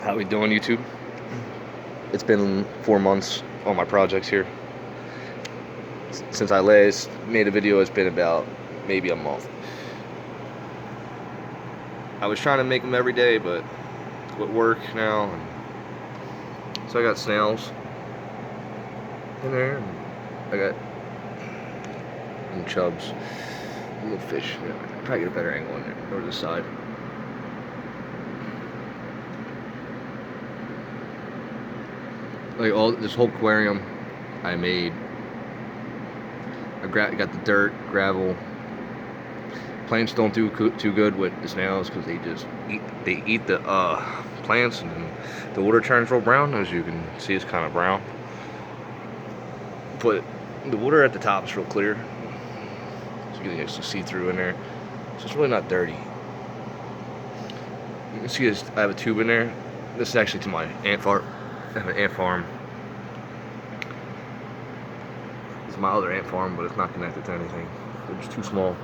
How we doing, YouTube? It's been 4 months on my projects here. Since I last made a video, it's been about maybe a month. I was trying to make them every day, but with work now, so I got snails in there, and I got some chubs, little fish. Probably get a better angle in there, over the side. Like all this whole aquarium I made. I got the dirt, gravel. Plants don't do too good with the snails because they eat the plants, and then the water turns real brown. As you can see, it's kind of brown. But the water at the top is real clear, so you can actually see through in there. So it's really not dirty. You can see this, I have a tube in there. This is actually to my ant farm. I have an ant farm. It's my other ant farm, but it's not connected to anything. They're just too small.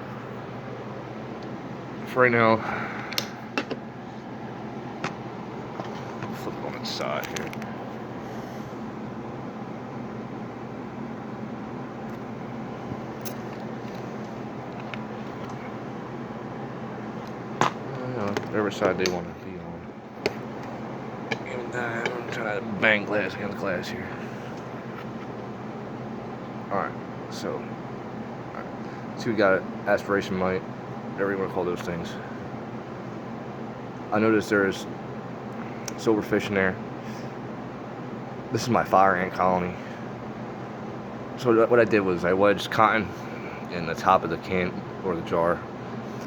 For right now, flip it on its side here. Whatever side they want to be on. Even that, I'm trying to bang glass against glass here. Alright, so we got aspiration mite, whatever you want to call those things. I noticed there's silverfish in there. This is my fire ant colony. So what I did was I wedged cotton in the top of the can or the jar.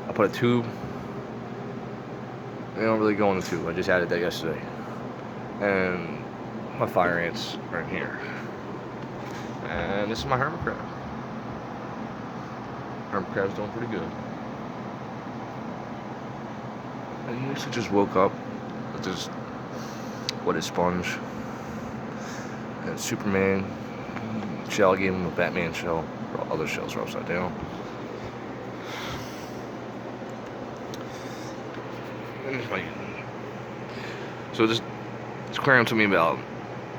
I put a tube. They don't really go in the tube. I just added that yesterday. And my fire ants are in here. And this is my hermit crab. Hermit crab's doing pretty good. And he actually just woke up with this wetted sponge. And Superman shell, gave him a Batman shell. Other shells are upside down. So this aquarium took me about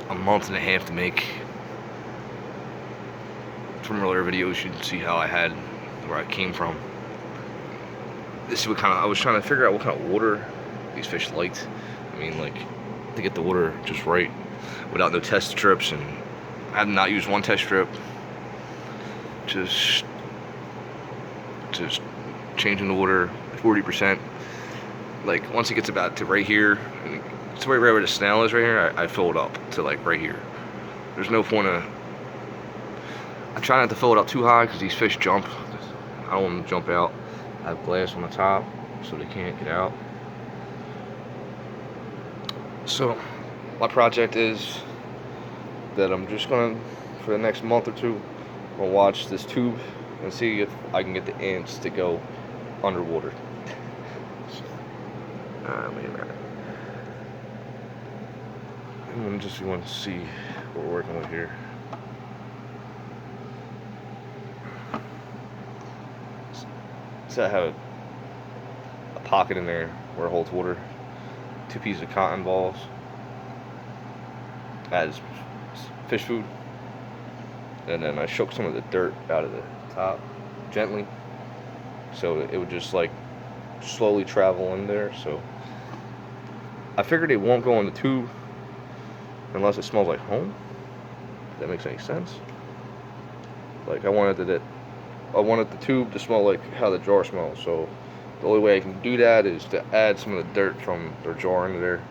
a month and a half to make. From earlier videos, you can see how I had where I came from. This is what I was trying to figure out what kind of water these fish liked. I mean, like, to get the water just right without no test strips, and I have not used one test strip. Just changing the water 40%. Like, once it gets about to right here, and it's right where the snail is right here, I fill it up to like right here. There's no point of, I try not to fill it up too high because these fish jump. I don't want them to jump out. I have glass on the top so they can't get out. So my project is that I'm just gonna, for the next month or two, I'm gonna watch this tube and see if I can get the ants to go underwater. Wait a minute. I'm just want to see what we're working with here. So I have a pocket in there where it holds water. 2 pieces of cotton balls. As fish food. And then I shook some of the dirt out of the top gently, so it would just like slowly travel in there. So I figured it won't go in the tube unless it smells like home. If that makes any sense. Like I wanted the tube to smell like how the jar smells. So the only way I can do that is to add some of the dirt from their jar into there.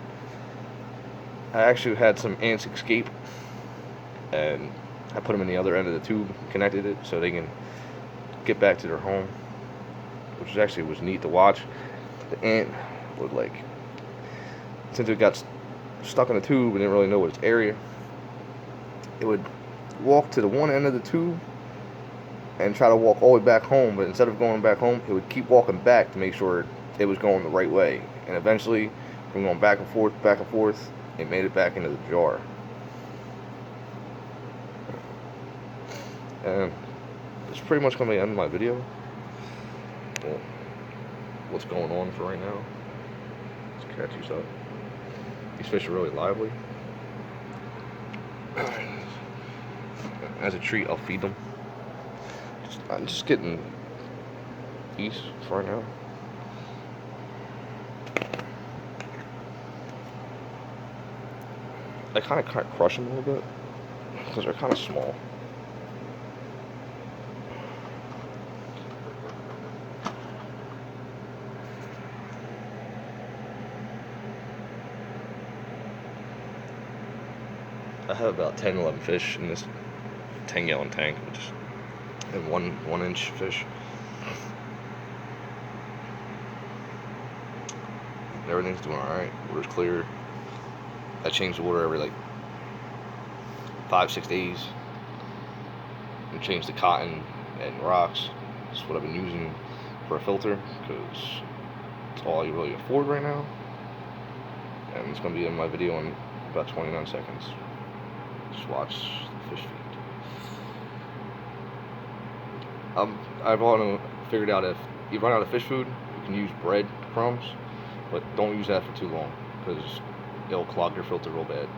I actually had some ants escape, and I put them in the other end of the tube, connected it so they can get back to their home, which actually was neat to watch. The ant would, like, since it got stuck in the tube and didn't really know its area, it would walk to the one end of the tube and try to walk all the way back home, but instead of going back home, it would keep walking back to make sure it was going the right way. And eventually, from going back and forth, it made it back into the jar. And it's pretty much going to be the end of my video. Well, what's going on for right now. Let's catch you up. These fish are really lively. As a treat, I'll feed them. I'm just getting these for right now. I kind of crush them a little bit because they're kind of small. I have about 10, 11 fish in this 10-gallon tank, and one inch fish. Everything's doing alright. Water's clear. I change the water every like 5-6 days. And change the cotton and rocks. That's what I've been using for a filter because it's all I really afford right now. And it's going to be in my video in about 29 seconds. Just watch the fish feed. I've also figured out if you run out of fish food, you can use bread crumbs, but don't use that for too long because it'll clog your filter real bad.